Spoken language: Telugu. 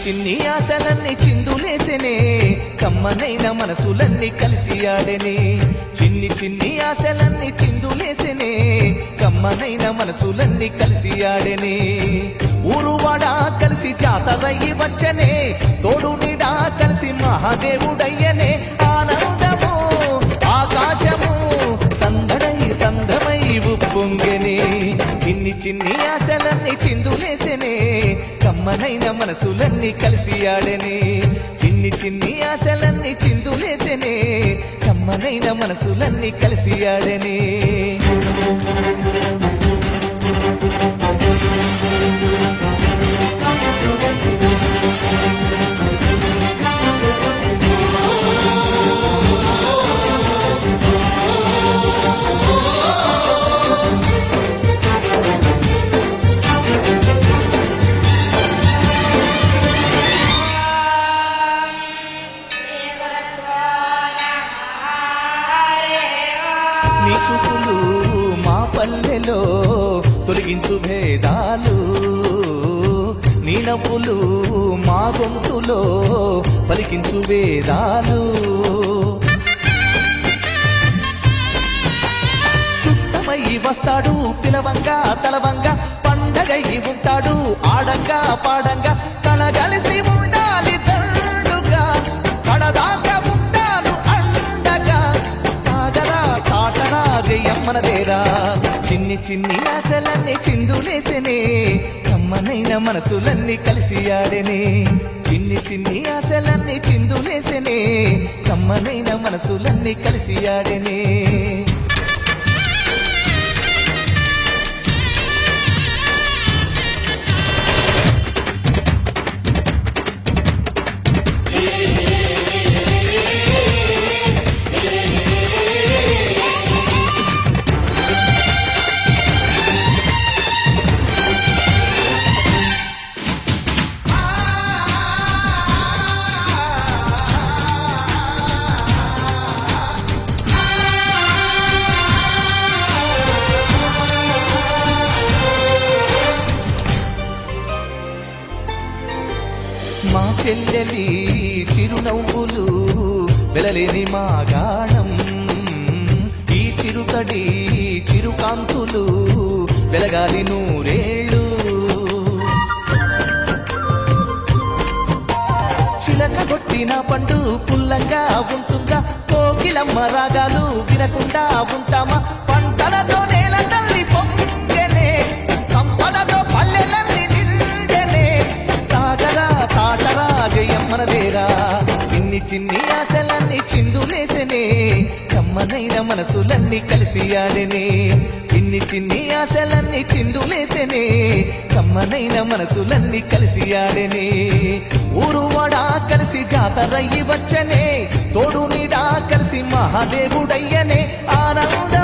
చిన్ని ఆశలన్నీ చిందులేసెనే కమ్మనైన మనసులన్నీ కలిసి ఆడెనే చిన్ని చిన్ని ఆశలన్నీ చిందులేసెనే కమ్మనైన మనసులన్నీ కలిసి ఆడెనే ఊరువాడా కలిసి జాతరయ్యి వచ్చనే తోడు నీడా కలిసి మహాదేవుడయ్యనే ఆనందము ఆకాశము సందడై సందమై ఉప్పొంగెనే చిన్ని చిన్ని ఆశలన్నీ చిందులేసెనే కమ్మనైన మనసులన్నీ కలిసి ఆడెనే చిన్ని చిన్ని ఆశలన్నీ చిందులేసెనే కమ్మనైన మనసులన్నీ కలిసి ఆడెనే నీ చూపులు మా పల్లెలో తొలగించు భేదాలు నీ నవ్వులు మా గొంతులో పలికించు వేదాలు చుట్టమై వస్తాడు పిలవంగా తలవంగా పండగై ఉంటాడు ఆడంగా పాడంగా కలగలిసి ఉండాలి తండుగా కడదాకా ఉంటాను అండగా సాగరా చాటరా జయమ్మనదేరా చిన్ని చిన్ని ఆశలన్నీ చిందులేసెనే కమ్మనైన మనసులన్నీ కలిసి ఆడెనే చిన్ని చిన్ని ఆశలన్నీ చిందులేసెనే కమ్మనైన మనసులన్నీ కలిసి ఆడెనే మా చెల్లెలి చిరునవ్వులు వెలలేని మా గానం ఈ చిరుతడి చిరుకాంతులు వెలగాలి నూరేళ్ళు చిలక కొట్టిన పండు పుల్లంగా ఉంటుందా కోకిలమ్మ రాగాలు వినకుండా ఉంటామా పంటలతో నేల తల్లి పొంగెనే సంపదతో పల్లెలన్నీ నిండెనే సాగరా చాటరా జయమ్మనదేరా చిన్ని చిన్ని ఆశలన్నీ చిందులేసెనే కమ్మనైన మనసులన్నీ కలిసి ఆడెనే చిన్ని చిన్ని ఆశలన్నీ చిందులేసెనే కమ్మనైన మనసులన్నీ కలిసి ఆడెనే ఊరువాడా కలిసి జాతరయ్యి వచ్చనే తోడు నీడా కలిసి మహాదేవుడయ్యనే ఆనంద